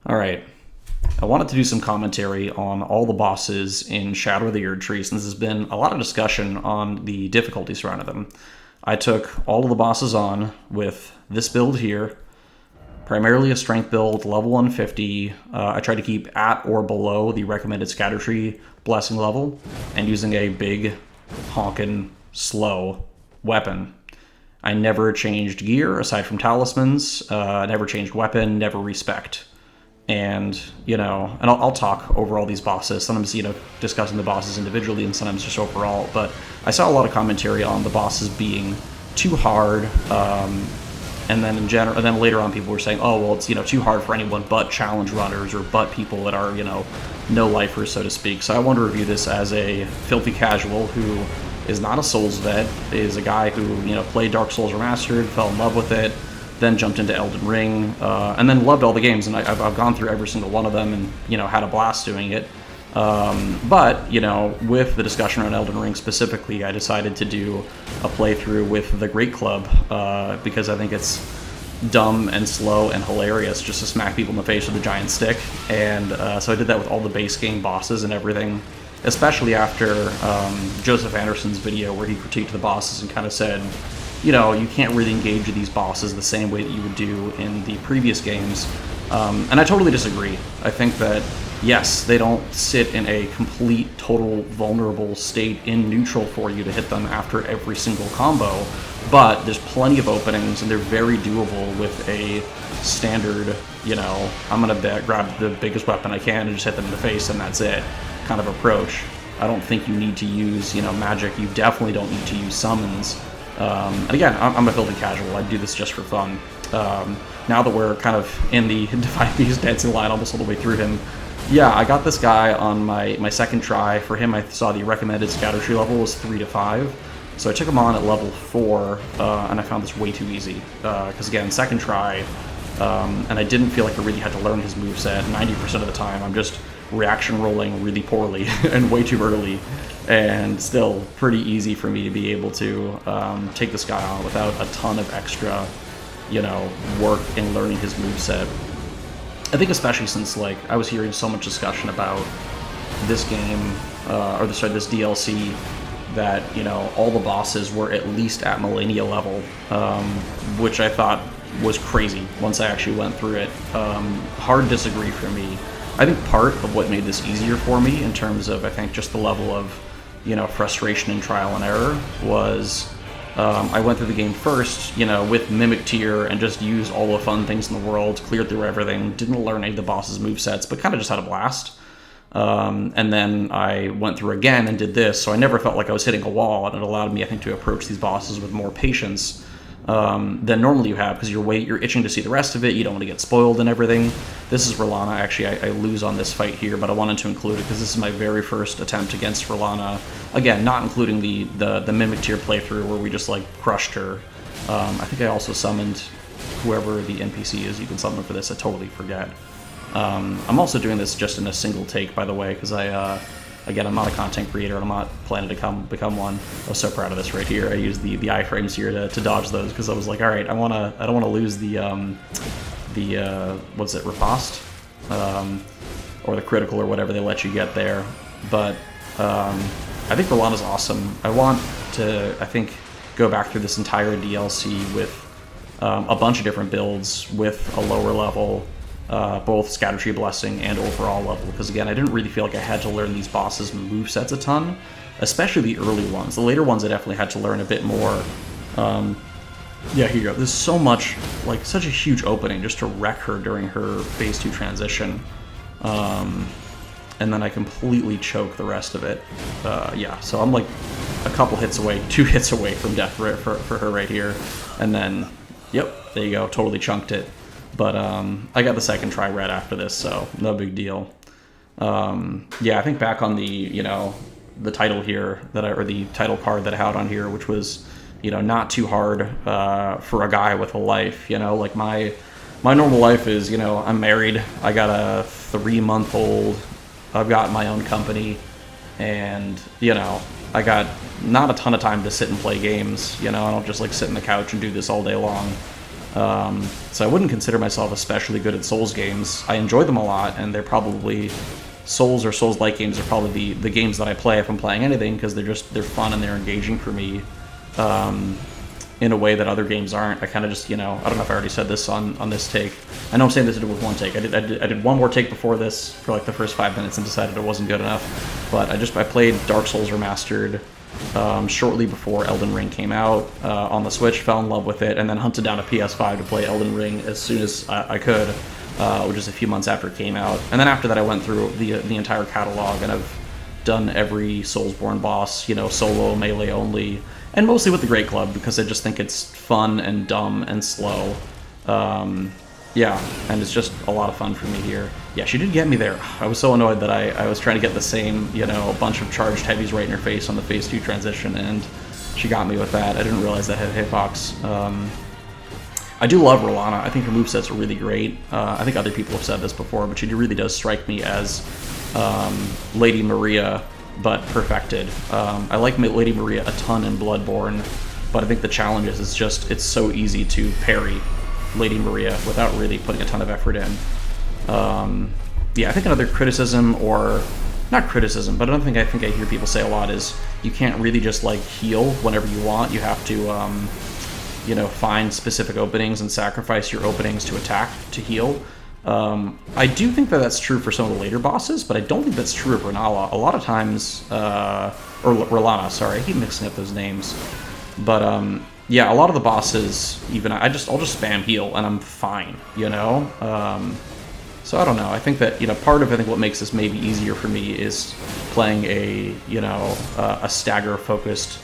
Alright, I wanted to do some commentary on all the bosses in Shadow of the Erdtree, since there's been a lot of discussion on the difficulty surrounding them. I took all of the bosses on with this build here, primarily a strength build, level 150. I tried to keep at or below the recommended Scadurtree blessing level, and using a big, honkin', slow weapon. I never changed gear, aside from talismans, never changed weapon, never respect. And, and I'll talk over all these bosses, sometimes, discussing the bosses individually and sometimes just overall, but I saw a lot of commentary on the bosses being too hard, and then and then later on people were saying, oh, well, it's, too hard for anyone but challenge runners or but people that are, no-lifers, so to speak. So I want to review this as a filthy casual who is not a Souls vet, is a guy who, played Dark Souls Remastered, fell in love with it, then jumped into Elden Ring, and then loved all the games, and I've gone through every single one of them and, had a blast doing it. But, with the discussion on Elden Ring specifically, I decided to do a playthrough with the Great Club, because I think it's dumb and slow and hilarious just to smack people in the face with a giant stick, and so I did that with all the base game bosses and everything, especially after Joseph Anderson's video where he critiqued the bosses and kind of said, you can't really engage with these bosses the same way that you would do in the previous games. And I totally disagree. I think that, yes, they don't sit in a complete, total, vulnerable state in neutral for you to hit them after every single combo, but there's plenty of openings, and they're very doable with a standard, I'm going to grab the biggest weapon I can and just hit them in the face, and that's it, kind of approach. I don't think you need to use, magic. You definitely don't need to use summons. And again, I'm a filthy casual. I do this just for fun. Now that we're kind of in the Divine Beast dancing line almost all the way through him, yeah, I got this guy on my second try. For him, I saw the recommended Scadurtree level was 3 to 5. So I took him on at level 4, and I found this way too easy. Because again, second try, and I didn't feel like I really had to learn his moveset. 90% of the time, I'm just reaction rolling really poorly and way too early. And still pretty easy for me to be able to take this guy on without a ton of extra, work in learning his moveset. I think especially since, I was hearing so much discussion about this game, this DLC, that, all the bosses were at least at Millennia level, which I thought was crazy once I actually went through it. Hard to disagree for me. I think part of what made this easier for me in terms of, I think, just the level of frustration and trial and error was I went through the game first, with Mimic Tier and just used all the fun things in the world, cleared through everything, didn't learn any of the boss's movesets, but kind of just had a blast. And then I went through again and did this, so I never felt like I was hitting a wall, and it allowed me, I think, to approach these bosses with more patience than normally you have, because you're itching to see the rest of it, you don't want to get spoiled and everything. This is Rellana. Actually, I lose on this fight here, but I wanted to include it because this is my very first attempt against Rellana. Again, not including the Mimic Tier playthrough where we just, crushed her. I think I also summoned whoever the NPC is you can summon for this. I totally forget. I'm also doing this just in a single take, by the way, because again, I'm not a content creator, and I'm not planning to become one. I was so proud of this right here. I used the iframes here to dodge those, because I was like, all right, I don't want to lose the what's it, riposte, or the critical or whatever they let you get there. But I think Rellana's awesome. I want to, I think, go back through this entire DLC with a bunch of different builds with a lower level, both Scadurtree Blessing and overall level, because again, I didn't really feel like I had to learn these bosses' movesets a ton, especially the early ones. The later ones I definitely had to learn a bit more. Yeah, here you go. There's so much, such a huge opening just to wreck her during her Phase 2 transition. And then I completely choke the rest of it. Yeah, so I'm a couple hits away, 2 hits away from death for her right here. And then, yep, there you go, totally chunked it. But I got the second try right after this, so no big deal. Yeah, I think back on the, the title here, or the title card that I had on here, which was, not too hard for a guy with a life, my normal life is, I'm married, I got a 3-month-old, I've got my own company, and, I got not a ton of time to sit and play games, I don't just sit on the couch and do this all day long. So I wouldn't consider myself especially good at Souls games. I enjoy them a lot, and they're probably Souls or Souls-like games are probably the games that I play if I'm playing anything, because they're fun and they're engaging for me in a way that other games aren't. I kind of just, I don't know if I already said this on this take. I know I'm saying this to do with one take. I did one more take before this for like the first 5 minutes and decided it wasn't good enough. But I played Dark Souls Remastered shortly before Elden Ring came out on the Switch, fell in love with it, and then hunted down a PS5 to play Elden Ring as soon as I could, which is a few months after it came out. And then after that, I went through the entire catalog, and I've done every Soulsborne boss, solo, melee only, and mostly with the Great Club, because I just think it's fun and dumb and slow. Yeah, and it's just a lot of fun for me here. Yeah, she did get me there. I was so annoyed that I was trying to get the same, a bunch of charged heavies right in her face on the phase 2 transition, and she got me with that. I didn't realize that had hitbox. I do love Rellana. I think her moveset's really great. I think other people have said this before, but she really does strike me as Lady Maria, but perfected. I like Lady Maria a ton in Bloodborne, but I think the challenge is it's so easy to parry Lady Maria without really putting a ton of effort in. Yeah, I think another criticism, or not criticism, but I think I hear people say a lot is you can't really just like heal whenever you want. You have to find specific openings and sacrifice your openings to attack to heal. I do think that's true for some of the later bosses, but I don't think that's true of Rellana. A lot of times, or Rellana, sorry, I keep mixing up those names. But yeah, a lot of the bosses, even I'll just spam heal and I'm fine, So I don't know. I think that part of what makes this maybe easier for me is playing a stagger focused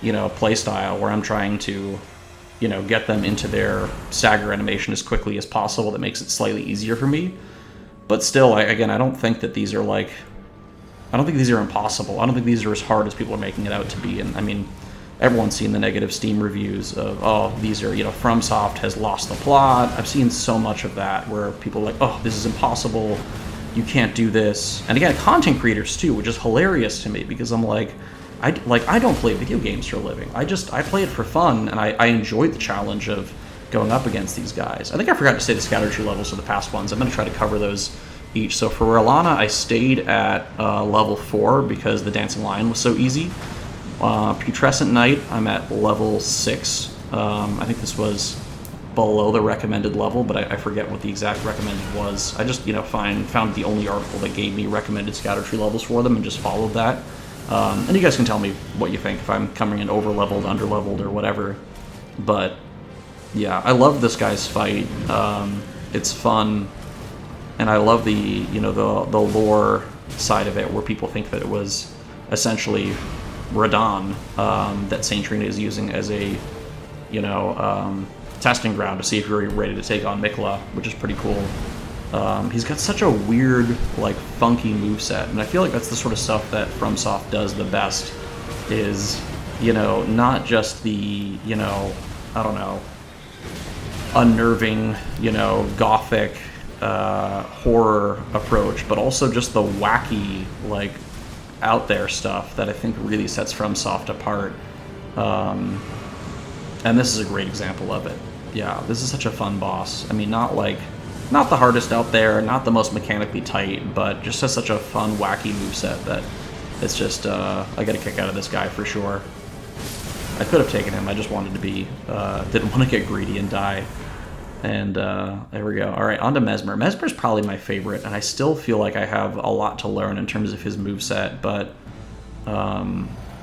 play style where I'm trying to get them into their stagger animation as quickly as possible. That makes it slightly easier for me. But still, I don't think that these are I don't think these are impossible. I don't think these are as hard as people are making it out to be. And I mean, everyone's seen the negative Steam reviews of, oh, these are, FromSoft has lost the plot. I've seen so much of that where people are like, oh, this is impossible. You can't do this. And again, content creators too, which is hilarious to me because I'm like, I don't play video games for a living. I play it for fun, and I enjoy the challenge of going up against these guys. I think I forgot to say the Scadurtree levels for the past ones. I'm going to try to cover those each. So for Rellana, I stayed at level 4 because the Dancing Lion was so easy. Putrescent Knight, I'm at level 6. I think this was below the recommended level, but I forget what the exact recommended was. I just, found the only article that gave me recommended Scadurtree levels for them and just followed that. And you guys can tell me what you think, if I'm coming in over-leveled, under-leveled, or whatever. But, yeah, I love this guy's fight. It's fun. And I love the lore side of it, where people think that it was essentially Radahn that Saint Trina is using as a, testing ground to see if you're ready to take on Mikla, which is pretty cool. He's got such a weird, funky moveset, and I feel like that's the sort of stuff that FromSoft does the best, is, not just the, I don't know, unnerving, gothic, horror approach, but also just the wacky, out there stuff that I think really sets FromSoft apart. And this is a great example of it. Yeah, this is such a fun boss. I mean, not the hardest out there, not the most mechanically tight, but just has such a fun, wacky moveset that it's just, I get a kick out of this guy for sure. I could have taken him, I just wanted to be, didn't want to get greedy and die. And there we go. All right, on to Messmer. Messmer's probably my favorite, and I still feel like I have a lot to learn in terms of his moveset, but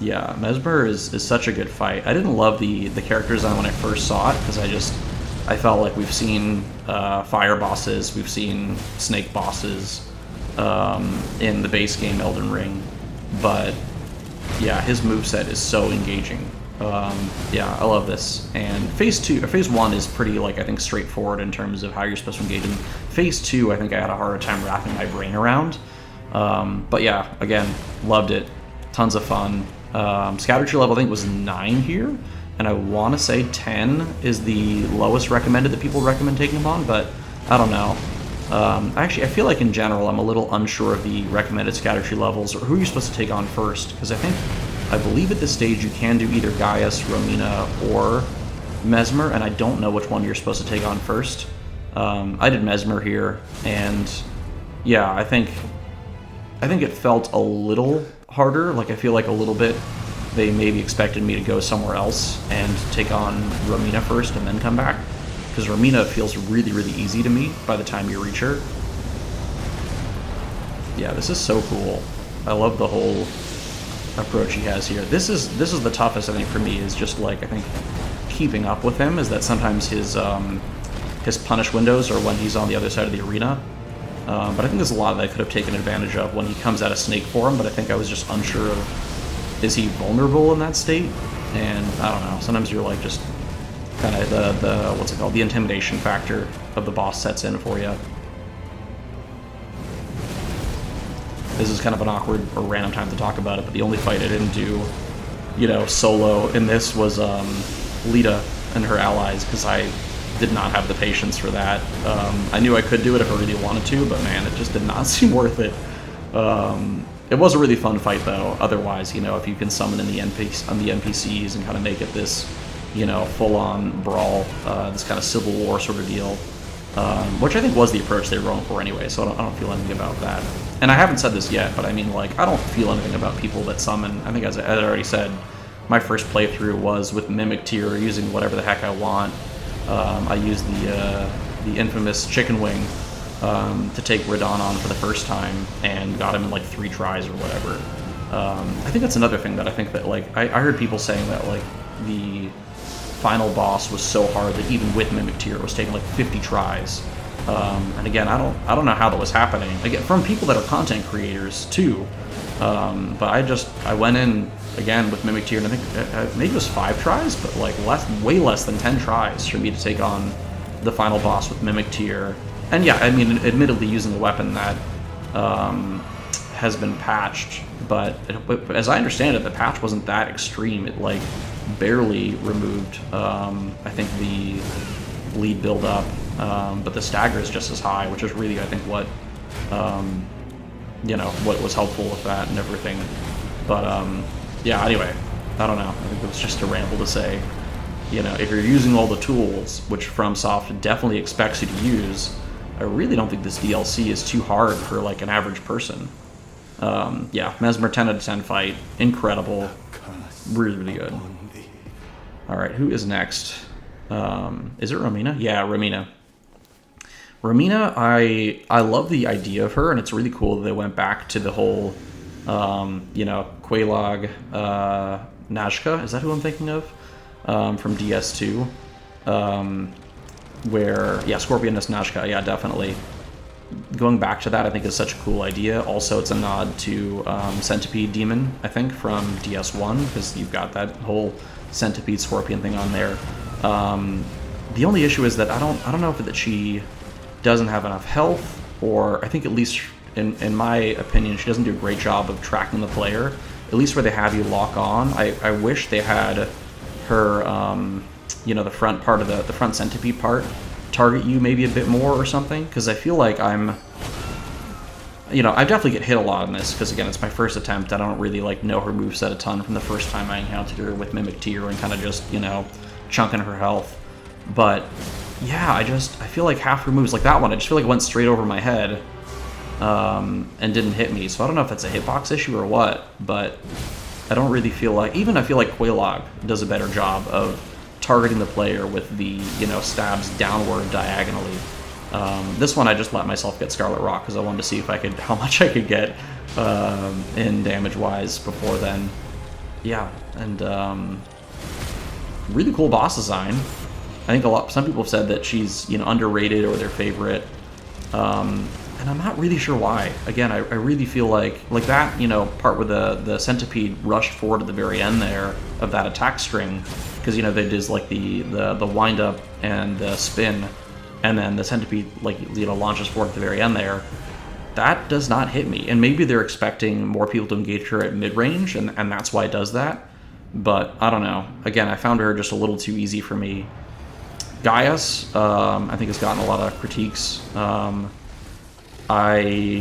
yeah, Messmer is such a good fight. I didn't love the character design when I first saw it, because I felt like we've seen fire bosses, we've seen snake bosses in the base game Elden Ring, but yeah, his moveset is so engaging. Yeah, I love this. And phase 1 is pretty, I think, straightforward in terms of how you're supposed to engage in. Phase 2, I think I had a harder time wrapping my brain around. But yeah, again, loved it. Tons of fun. Scadurtree level, I think, was 9 here. And I want to say 10 is the lowest recommended that people recommend taking him on, but I don't know. Actually, I feel like in general, I'm a little unsure of the recommended Scadurtree levels, or who you're supposed to take on first, because I believe at this stage you can do either Gaius, Romina, or Messmer, and I don't know which one you're supposed to take on first. I did Messmer here, and yeah, I think it felt a little harder. Like, I feel like a little bit they maybe expected me to go somewhere else and take on Romina first and then come back, because Romina feels really, really easy to me by the time you reach her. Yeah, this is so cool. I love the whole approach he has here. This is the toughest, I think, for me, is just, like, I think keeping up with him, is that sometimes his punish windows are when he's on the other side of the arena. But I think there's a lot that I could have taken advantage of when he comes out of snake form, but I think I was just unsure of, is he vulnerable in that state? And I don't know, sometimes you're like just kind of the what's it called, the intimidation factor of the boss sets in for you. This is kind of an awkward or random time to talk about it, but the only fight I didn't do, you know, solo in this was Lita and her allies, because I did not have the patience for that. I knew I could do it if I really wanted to, but man, it just did not seem worth it. It was a really fun fight, though. Otherwise, you know, if you can summon in the NPCs and kind of make it this, you know, full-on brawl, this kind of civil war sort of deal, which I think was the approach they were going for anyway, so I don't feel anything about that. And I haven't said this yet, but I mean, like, I don't feel anything about people that summon. I think, as I already said, my first playthrough was with Metyr, using whatever the heck I want. I used the infamous chicken wing to take Radahn on for the first time, and got him in like 3 tries or whatever. I think that's another thing that I think that, like, I heard people saying that, like, the final boss was so hard that even with Metyr it was taking like 50 tries. And again, I don't know how that was happening. Again, from people that are content creators too. But I went in again with Metyr, and I think maybe it was 5 tries, but like way less than 10 tries for me to take on the final boss with Metyr. And yeah, I mean, admittedly using a weapon that has been patched, but as I understand it, the patch wasn't that extreme. It like barely removed, I think, the lead build up, but the stagger is just as high, which is really, I think, what you know, what was helpful with that and everything. But yeah, anyway, I don't know. I think it was just a ramble to say, you know, if you're using all the tools, which FromSoft definitely expects you to use, I really don't think this DLC is too hard for like an average person. Yeah, Messmer 10 out of 10 fight, incredible, really, really good. All right, who is next? Is it Romina? Yeah, Romina. Romina, I love the idea of her, and it's really cool that they went back to the whole, you know, Quelaag Nazca, is that who I'm thinking of? From DS2. Where, yeah, Scorpioness Nazca, yeah, definitely. Going back to that, I think, is such a cool idea. Also, it's a nod to Centipede Demon, I think, from DS1, because you've got that whole Centipede Scorpion thing on there. The only issue is that I don't know if that she doesn't have enough health, or I think, at least in my opinion, she doesn't do a great job of tracking the player. At least where they have you lock on, I wish they had her, you know, the front part of the front centipede part target you maybe a bit more or something, because I feel like I'm, you know, I definitely get hit a lot in this, because again, it's my first attempt. I don't really like know her moveset a ton from the first time I encountered her with Metyr and kind of just, you know, chunking her health. But yeah, I feel like half her moves, like that one, I just feel like it went straight over my head and didn't hit me. So I don't know if that's a hitbox issue or what, but I don't really feel like, even I feel like Quelaag does a better job of targeting the player with the, you know, stabs downward diagonally. This one I just let myself get Scarlet Rock because I wanted to see if how much I could get in damage wise before then. Yeah, and really cool boss design. I think some people have said that she's, you know, underrated or their favorite. And I'm not really sure why. Again, I really feel like that, you know, part where the centipede rushed forward at the very end there of that attack string, because, you know, they did like the wind up and the spin, and then the centipede, like, you know, launches forward at the very end there. That does not hit me, and maybe they're expecting more people to engage her at mid range, and that's why it does that. But I don't know. Again, I found her just a little too easy for me. Gaius, I think, has gotten a lot of critiques. I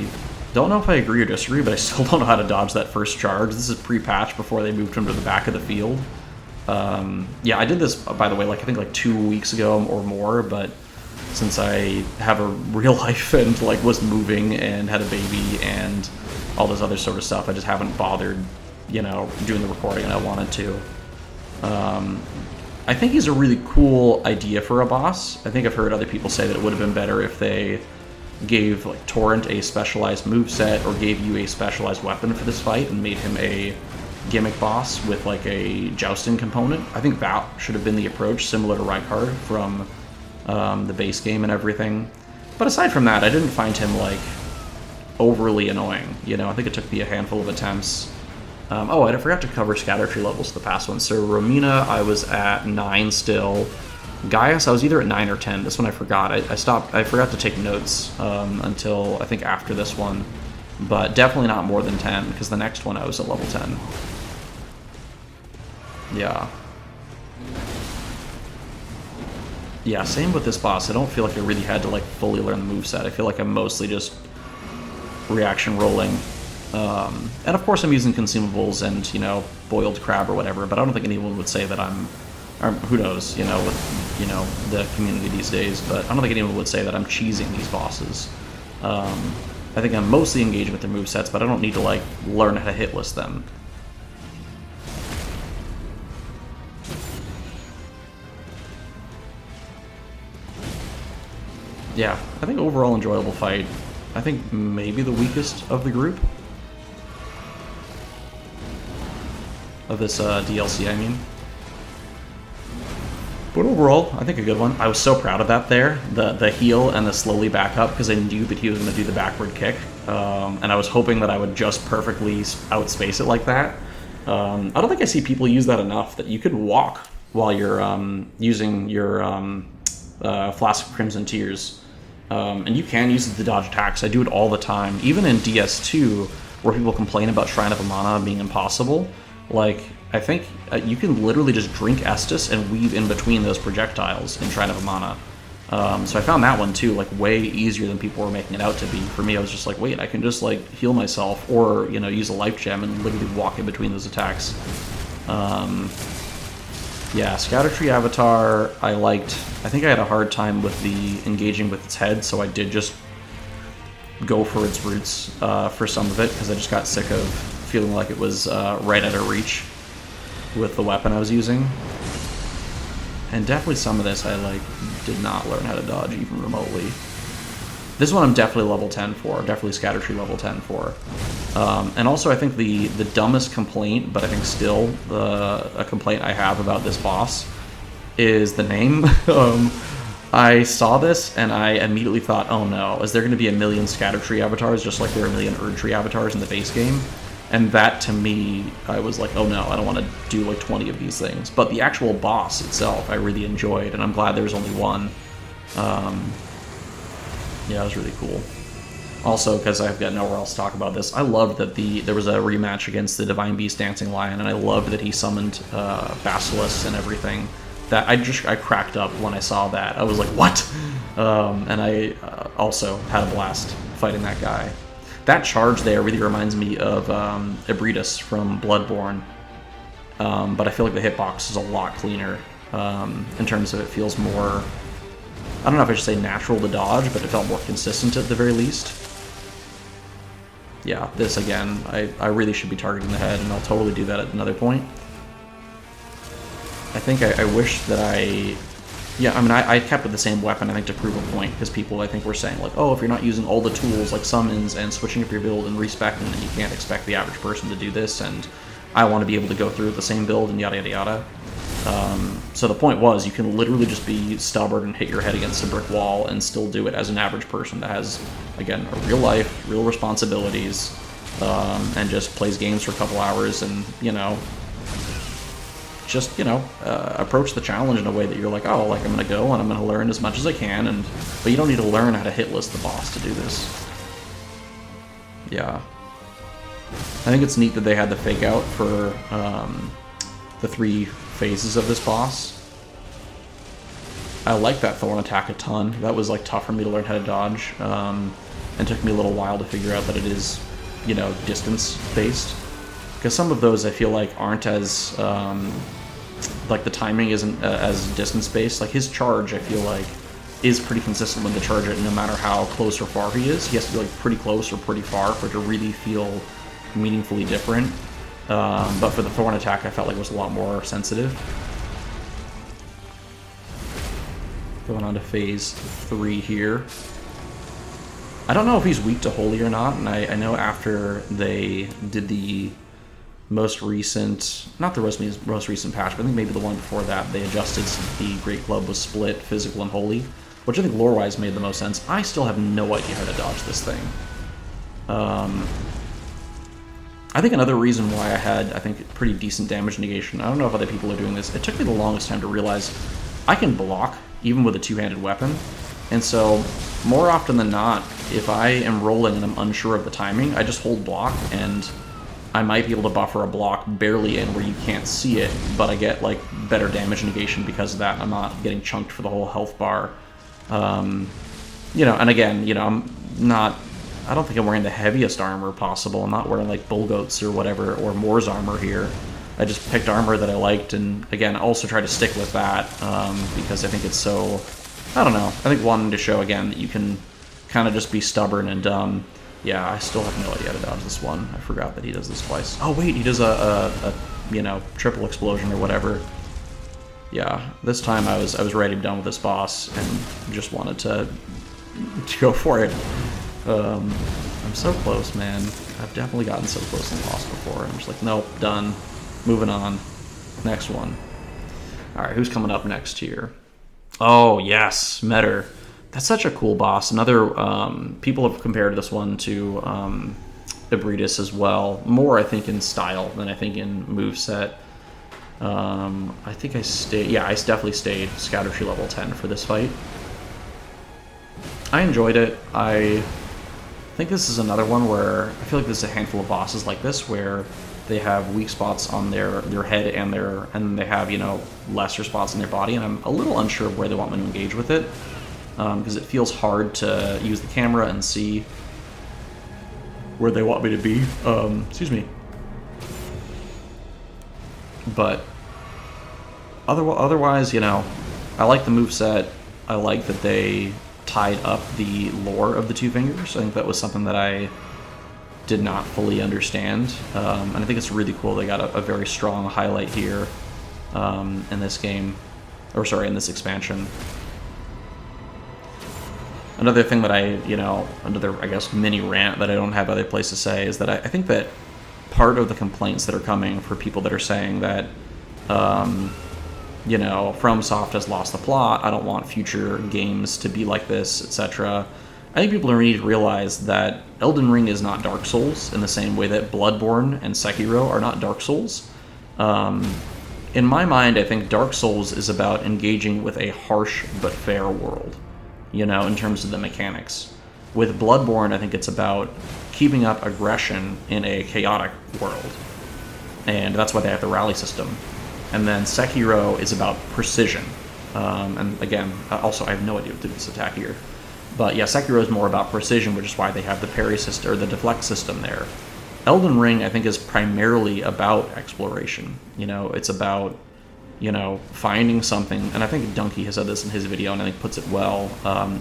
don't know if I agree or disagree, but I still don't know how to dodge that first charge. This is pre-patch before they moved him to the back of the field. Yeah, I did this, by the way, like I think like 2 weeks ago or more, but since I have a real life and like was moving and had a baby and all this other sort of stuff, I just haven't bothered, you know, doing the recording and I wanted to. I think he's a really cool idea for a boss. I think I've heard other people say that it would have been better if they gave like Torrent a specialized moveset or gave you a specialized weapon for this fight and made him a gimmick boss with like a jousting component. I think that should have been the approach, similar to Rykard from the base game and everything. But aside from that, I didn't find him like overly annoying. You know, I think it took me a handful of attempts. Oh, and I forgot to cover Scadurtree levels the past one. So Romina, I was at 9 still. Gaius, I was either at 9 or 10. This one I forgot. I forgot to take notes until I think after this one. But definitely not more than 10, because the next one I was at level 10. Yeah. Yeah, same with this boss. I don't feel like I really had to like fully learn the moveset. I feel like I'm mostly just reaction rolling. And of course I'm using consumables and, you know, boiled crab or whatever, but I don't think anyone would say that I'm, or who knows, you know, with, you know, the community these days, but I don't think anyone would say that I'm cheesing these bosses. I think I'm mostly engaged with their movesets, but I don't need to, like, learn how to hit list them. Yeah, I think overall enjoyable fight. I think maybe the weakest of the group. Of this DLC, I mean. But overall, I think a good one. I was so proud of that there. The heal and the slowly back up, because I knew that he was going to do the backward kick. And I was hoping that I would just perfectly outspace it like that. I don't think I see people use that enough, that you could walk while you're using your Flask of Crimson Tears. And you can use it to dodge attacks. I do it all the time. Even in DS2, where people complain about Shrine of Amana being impossible, like, I think you can literally just drink Estus and weave in between those projectiles in Shrine of Amana. So I found that one, too, like, way easier than people were making it out to be. For me, I was just like, wait, I can just, like, heal myself or, you know, use a life gem and literally walk in between those attacks. Yeah, Scadurtree Avatar, I liked. I think I had a hard time with the engaging with its head, so I did just go for its roots for some of it, because I just got sick of feeling like it was right out of reach with the weapon I was using. And definitely some of this I like did not learn how to dodge even remotely. This one I'm definitely level 10 for, definitely Scadurtree level 10 for. And also I think the dumbest complaint, but I think still a complaint I have about this boss, is the name. I saw this and I immediately thought, oh no, is there going to be a million Scadurtree avatars just like there are a million Erdtree avatars in the base game? And that, to me, I was like, oh no, I don't want to do like 20 of these things. But the actual boss itself, I really enjoyed, and I'm glad there was only one. Yeah, it was really cool. Also, because I've got nowhere else to talk about this, I loved that there was a rematch against the Divine Beast Dancing Lion, and I loved that he summoned Basilisks and everything. That I cracked up when I saw that. I was like, what? And I also had a blast fighting that guy. That charge there really reminds me of Ebritus from Bloodborne, but I feel like the hitbox is a lot cleaner in terms of it feels more, I don't know if I should say natural to dodge, but it felt more consistent at the very least. Yeah, this again, I really should be targeting the head, and I'll totally do that at another point. I think I wish that yeah, I mean, I kept with the same weapon, I think, to prove a point, because people, I think, were saying, like, oh, if you're not using all the tools, like summons and switching up your build and respecting, then you can't expect the average person to do this, and I want to be able to go through the same build and yada yada yada. So the point was, you can literally just be stubborn and hit your head against a brick wall and still do it as an average person that has, again, a real life, real responsibilities, and just plays games for a couple hours and, you know, just, you know, approach the challenge in a way that you're like, oh, like, I'm going to go and I'm going to learn as much as I can, but you don't need to learn how to hit list the boss to do this. Yeah. I think it's neat that they had the fake out for the 3 phases of this boss. I like that thorn attack a ton. That was, like, tough for me to learn how to dodge, and took me a little while to figure out that it is, you know, distance-based. Because some of those I feel like aren't as like the timing isn't as distance-based. Like his charge, I feel like, is pretty consistent when to charge it, no matter how close or far he is. He has to be like pretty close or pretty far for it to really feel meaningfully different. But for the Thorn attack, I felt like it was a lot more sensitive. Going on to phase 3 here. I don't know if he's weak to Holy or not, and I know after they did the most recent, not the most recent patch, but I think maybe the one before that, they adjusted the Great Club was split Physical and Holy, which I think lore-wise made the most sense. I still have no idea how to dodge this thing. I think another reason why I had, I think, pretty decent damage negation, I don't know if other people are doing this, it took me the longest time to realize I can block, even with a two-handed weapon. And so, more often than not, if I am rolling and I'm unsure of the timing, I just hold block, and I might be able to buffer a block barely in where you can't see it, but I get, like, better damage negation because of that. I'm not getting chunked for the whole health bar. You know, and again, you know, I don't think I'm wearing the heaviest armor possible. I'm not wearing, like, Bullgoats or whatever, or Moor's armor here. I just picked armor that I liked, and again, I also try to stick with that, because I think it's so, I don't know, I think wanting to show, again, that you can kind of just be stubborn and dumb. Yeah, I still have no idea how to dodge this one. I forgot that he does this twice. Oh wait, he does a you know, triple explosion or whatever. Yeah, this time I was ready to be done with this boss and just wanted to go for it. I'm so close, man. I've definitely gotten so close in the boss before. I'm just like, nope, done. Moving on. Next one. Alright, who's coming up next here? Oh, yes, Metyr. That's such a cool boss. Another, people have compared this one to Ibridus as well. More, I think, in style than I think in moveset. I think I stayed, yeah, I definitely stayed Scadurtree level 10 for this fight. I enjoyed it. I think this is another one where I feel like there's a handful of bosses like this where they have weak spots on their head and they have, you know, lesser spots in their body, and I'm a little unsure of where they want me to engage with it, because it feels hard to use the camera and see where they want me to be. Excuse me. But otherwise, you know, I like the moveset. I like that they tied up the lore of the Two Fingers. I think that was something that I did not fully understand, and I think it's really cool they got a very strong highlight here in this game, or sorry, in this expansion. Another thing that another, I guess, mini rant that I don't have other place to say is that I think that part of the complaints that are coming for people that are saying that, you know, FromSoft has lost the plot, I don't want future games to be like this, etc. I think people need to realize that Elden Ring is not Dark Souls in the same way that Bloodborne and Sekiro are not Dark Souls. In my mind, I think Dark Souls is about engaging with a harsh but fair world, you know, in terms of the mechanics. With Bloodborne, I think it's about keeping up aggression in a chaotic world, and that's why they have the rally system. And then Sekiro is about precision. And again, also, I have no idea what to do this attack here. But yeah, Sekiro is more about precision, which is why they have the parry system, or the deflect system there. Elden Ring, I think, is primarily about exploration. You know, it's about, you know, finding something, and I think Donkey has said this in his video, and I think puts it well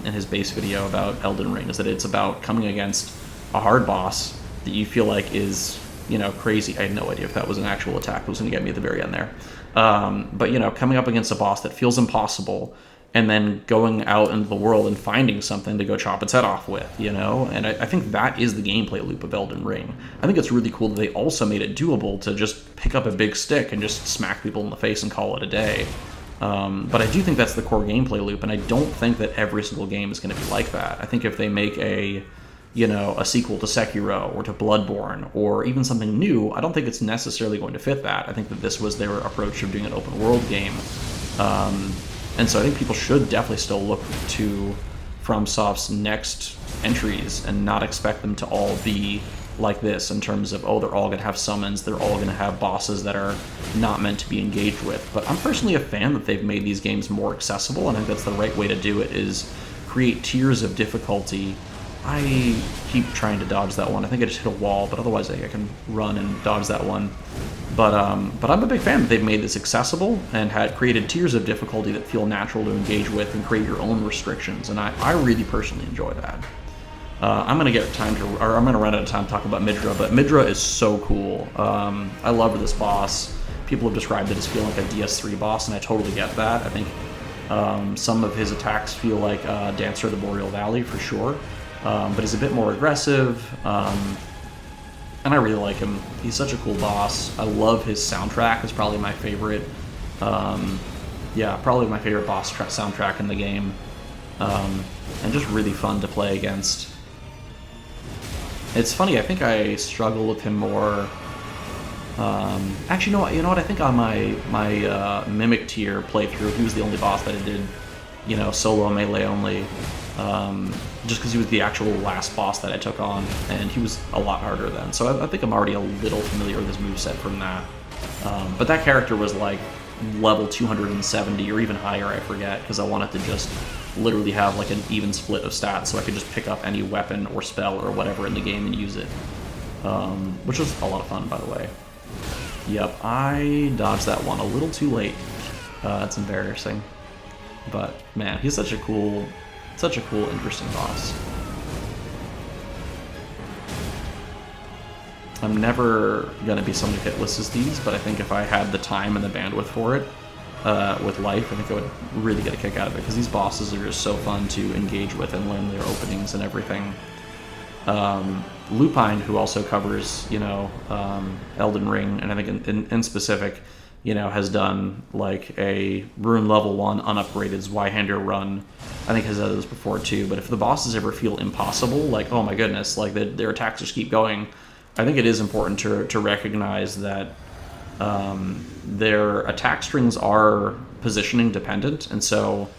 in his base video about Elden Ring, is that it's about coming against a hard boss that you feel like is, you know, crazy. I had no idea if that was an actual attack that was going to get me at the very end there. But, you know, coming up against a boss that feels impossible, and then going out into the world and finding something to go chop its head off with, you know? And I think that is the gameplay loop of Elden Ring. I think it's really cool that they also made it doable to just pick up a big stick and just smack people in the face and call it a day. But I do think that's the core gameplay loop, and I don't think that every single game is going to be like that. I think if they make a sequel to Sekiro or to Bloodborne or even something new, I don't think it's necessarily going to fit that. I think that this was their approach of doing an open world game. And so I think people should definitely still look to FromSoft's next entries and not expect them to all be like this in terms of, oh, they're all going to have summons, they're all going to have bosses that are not meant to be engaged with. But I'm personally a fan that they've made these games more accessible, and I think that's the right way to do it, is create tiers of difficulty I keep trying to dodge that one. I think I just hit a wall, but otherwise I can run and dodge that one. But I'm a big fan that they've made this accessible and had created tiers of difficulty that feel natural to engage with and create your own restrictions, and I really personally enjoy that. I'm gonna run out of time to talk about Midra, but Midra is so cool. I love this boss. People have described it as feeling like a DS3 boss, and I totally get that. I think some of his attacks feel like Dancer of the Boreal Valley for sure, but he's a bit more aggressive. And I really like him. He's such a cool boss. I love his soundtrack. It's probably my favorite. Yeah, probably my favorite boss soundtrack in the game. And just really fun to play against. It's funny. I think I struggle with him more. Actually, you know what? I think on my Mimic tier playthrough, he was the only boss that I did, solo melee only. Just because he was the actual last boss that I took on, and he was a lot harder then. So I think I'm already a little familiar with his moveset from that. But that character was like level 270 or even higher, I forget, because I wanted to just literally have like an even split of stats so I could just pick up any weapon or spell or whatever in the game and use it. Which was a lot of fun, by the way. Yep, I dodged that one a little too late. That's embarrassing. But man, he's such a cool, interesting boss. I'm never gonna be someone who hitless as these, but I think if I had the time and the bandwidth for it, with life, I think I would really get a kick out of it, because these bosses are just so fun to engage with and learn their openings and everything. Lupine, who also covers, Elden Ring, and I think in specific, has done like a Rune level 1 unupgraded Zweihander run. I think has done this before too, but if the bosses ever feel impossible, like, oh my goodness, like their attacks just keep going, I think it is important to recognize that their attack strings are positioning dependent, and so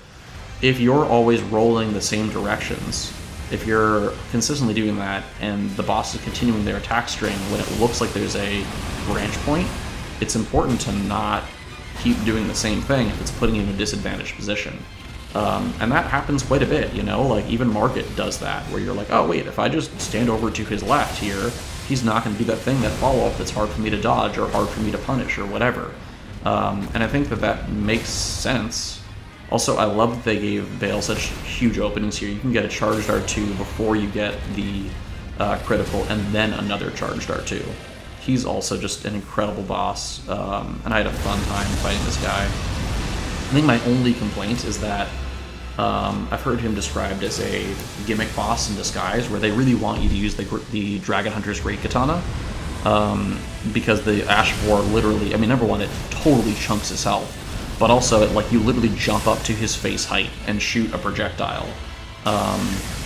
if you're always rolling the same directions, if you're consistently doing that and the boss is continuing their attack string when it looks like there's a branch point, it's important to not keep doing the same thing if it's putting you in a disadvantaged position. And that happens quite a bit, like even Market does that, where you're like, oh wait, if I just stand over to his left here, he's not going to do that thing, that follow-up that's hard for me to dodge or hard for me to punish or whatever. And I think that makes sense. Also, I love that they gave Bayle such huge openings here. You can get a charged R2 before you get the critical, and then another charged R2. He's also just an incredible boss, and I had a fun time fighting this guy. I think my only complaint is that I've heard him described as a gimmick boss in disguise, where they really want you to use the Dragon Hunter's Great Katana, because the Ash of War literally, number one, it totally chunks his health, but also you literally jump up to his face height and shoot a projectile.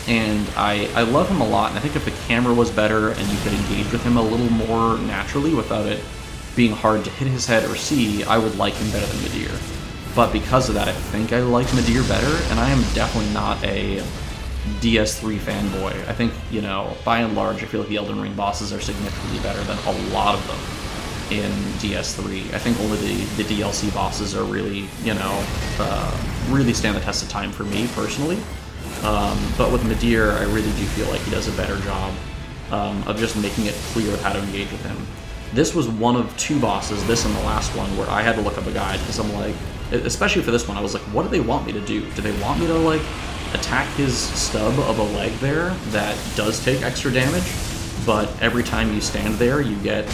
And I love him a lot, and I think if the camera was better and you could engage with him a little more naturally without it being hard to hit his head or see, I would like him better than Metyr. But because of that, I think I like Metyr better, and I am definitely not a DS3 fanboy. I think, by and large, I feel like the Elden Ring bosses are significantly better than a lot of them in DS3. I think only the DLC bosses are really, really stand the test of time for me, personally. But with Metyr, I really do feel like he does a better job of just making it clear how to engage with him. This was one of two bosses, this and the last one, where I had to look up a guide, because I'm like, especially for this one, I was like, what do they want me to do? Do they want me to, attack his stub of a leg there that does take extra damage, but every time you stand there, you get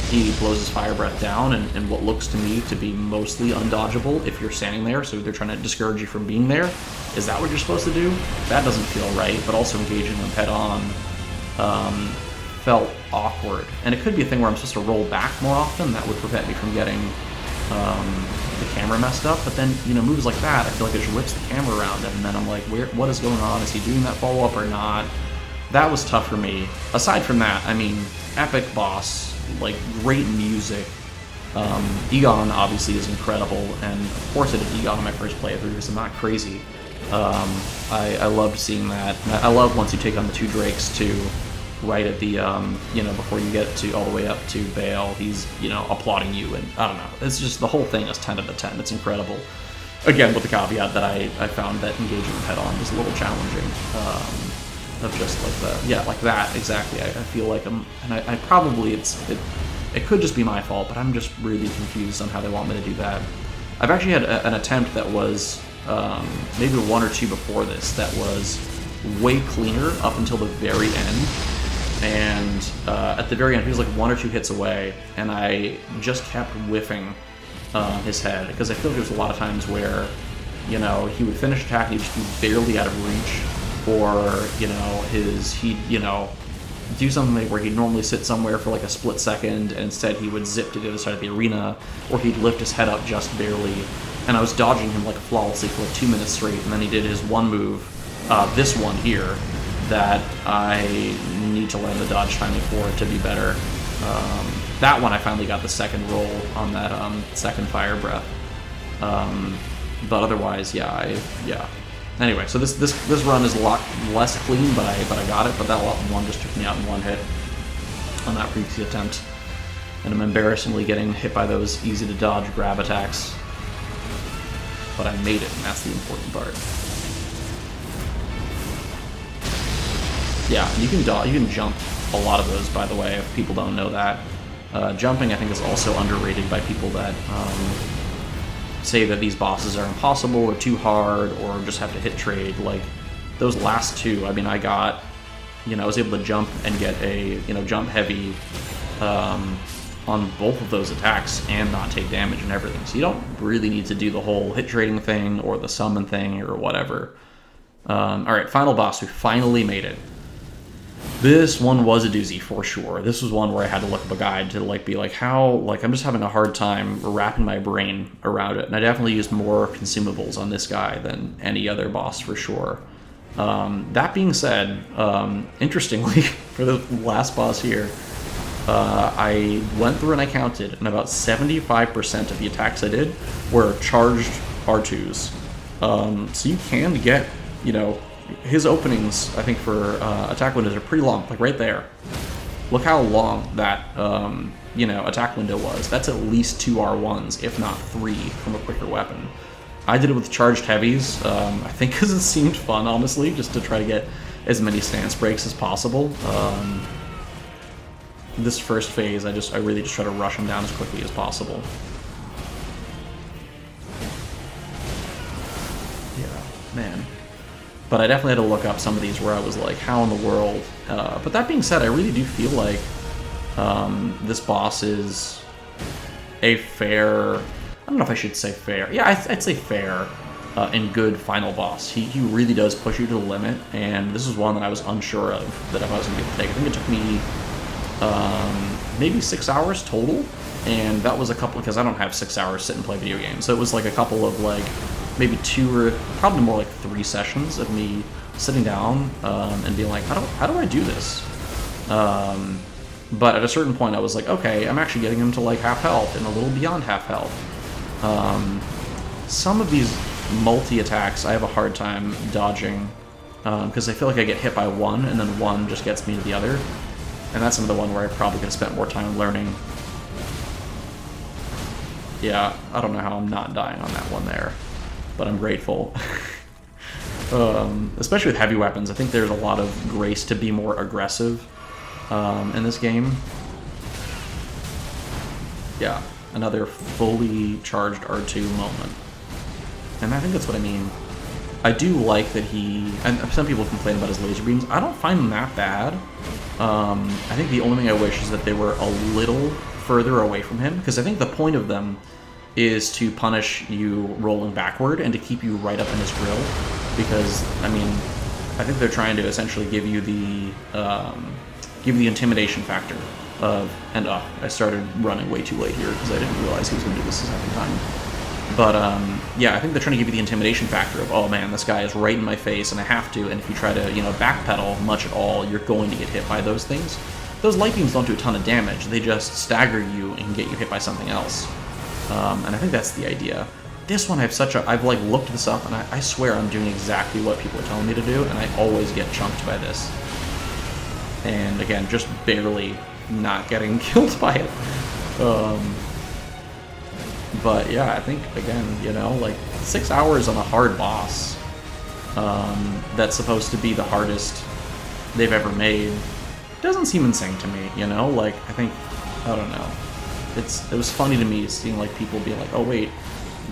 he blows his fire breath down, and what looks to me to be mostly undodgeable if you're standing there, so they're trying to discourage you from being there. Is that what you're supposed to do? That doesn't feel right, but also engaging them head-on felt awkward. And it could be a thing where I'm supposed to roll back more often, that would prevent me from getting the camera messed up, but then, moves like that, I feel like it just whips the camera around, and then I'm like, what is going on? Is he doing that follow-up or not? That was tough for me. Aside from that, epic boss, great music. Egon obviously is incredible, and of course I did Egon on my first playthrough because I'm not crazy. I loved seeing that. And I love once you take on the two Drakes too, right at the, before you get to all the way up to Bayle, he's, applauding you, and I don't know. It's just, the whole thing is 10 out of 10. It's incredible. Again, with the caveat that I found that engaging head-on was a little challenging. of just like the, yeah, like that, exactly. I feel like I'm, and I probably, it could just be my fault, but I'm just really confused on how they want me to do that. I've actually had an attempt that was maybe one or two before this that was way cleaner up until the very end, and at the very end he was like 1 or 2 hits away, and I just kept whiffing his head, because I feel like there was a lot of times where, you know, he would finish attack and he'd just be barely out of reach, or, you know, he'd, you know, do something where he'd normally sit somewhere for like a split second, and instead he would zip to the other side of the arena, or he'd lift his head up just barely, and I was dodging him like flawlessly for like 2 minutes straight, and then he did his one move, this one here, that I need to learn the dodge timing for it to be better. That one I finally got the second roll on that second fire breath. But otherwise, yeah. Anyway, so this run is a lot less clean, but I got it. But that one just took me out in one hit on that previous attempt, and I'm embarrassingly getting hit by those easy to dodge grab attacks. But I made it, and that's the important part. Yeah, you can jump a lot of those, by the way, if people don't know that. Jumping, I think, is also underrated by people that say that these bosses are impossible or too hard or just have to hit trade. Like, those last two, I mean, I got, you know, I was able to jump and get a, you know, jump heavy on both of those attacks and not take damage and everything. So you don't really need to do the whole hit trading thing or the summon thing or whatever. Alright, final boss. We finally made it. This one was a doozy for sure. This was one where I had to look up a guide to like be like, how, like, I'm just having a hard time wrapping my brain around it. And I definitely used more consumables on this guy than any other boss for sure. That being said, interestingly, for the last boss here, I went through and I counted, and about 75% of the attacks I did were charged R2s. So you can get, you know, his openings, I think, for attack windows are pretty long, like right there. Look how long that, you know, attack window was. That's at least 2 R1s, if not 3, from a quicker weapon. I did it with charged heavies, I think because it seemed fun, honestly, just to try to get as many stance breaks as possible. This first phase, I really just try to rush him down as quickly as possible. Yeah, man. But I definitely had to look up some of these where I was like, how in the world? But that being said, I really do feel like this boss is a fair... I don't know if I should say fair. Yeah, I'd say fair and good final boss. He really does push you to the limit, and this is one that I was unsure of that if I was going to be able to take. I think it took me maybe 6 hours total, and that was a couple, because I don't have 6 hours to sit and play video games. So it was like a couple of like maybe 2 or probably more like 3 sessions of me sitting down and being like, how do I do this? But at a certain point I was like, okay, I'm actually getting him to like half health and a little beyond half health. Some of these multi-attacks I have a hard time dodging because I feel like I get hit by one and then one just gets me to the other. And that's another one where I probably could have spent more time learning. Yeah, I don't know how I'm not dying on that one there, but I'm grateful. Especially with heavy weapons, I think there's a lot of grace to be more aggressive in this game. Yeah, another fully charged R2 moment. And I think that's what I mean. I do like that he... And some people complain about his laser beams. I don't find them that bad. I think the only thing I wish is that they were a little further away from him, because I think the point of them is to punish you rolling backward and to keep you right up in his grill. Because, I mean, I think they're trying to essentially give you the intimidation factor of... And I started running way too late here because I didn't realize he was going to do this the second time. But, yeah, I think they're trying to give you the intimidation factor of, oh man, this guy is right in my face and I have to, and if you try to, you know, backpedal much at all, you're going to get hit by those things. Those light beams don't do a ton of damage, they just stagger you and get you hit by something else. And I think that's the idea. This one, I've like looked this up, and I swear I'm doing exactly what people are telling me to do, and I always get chunked by this. And again, just barely not getting killed by it. But yeah, I think, again, you know, like 6 hours on a hard boss that's supposed to be the hardest they've ever made doesn't seem insane to me, you know? Like, I don't know. It was funny to me seeing, like, people being like, oh, wait,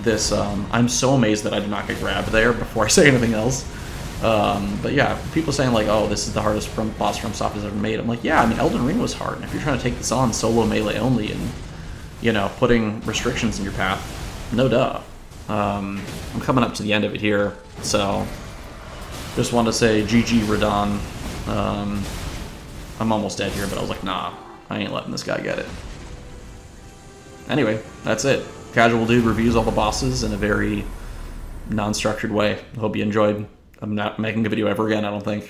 this, I'm so amazed that I did not get grabbed there before I say anything else. But yeah, people saying, like, oh, this is the hardest boss FromSoft has ever made. I'm like, yeah, I mean, Elden Ring was hard. And if you're trying to take this on solo melee only and, you know, putting restrictions in your path, no duh. I'm coming up to the end of it here, so just wanted to say GG Radahn. I'm almost dead here, but I was like, nah, I ain't letting this guy get it. Anyway, that's it. Casual Dude reviews all the bosses in a very non-structured way. I hope you enjoyed. I'm not making a video ever again, I don't think.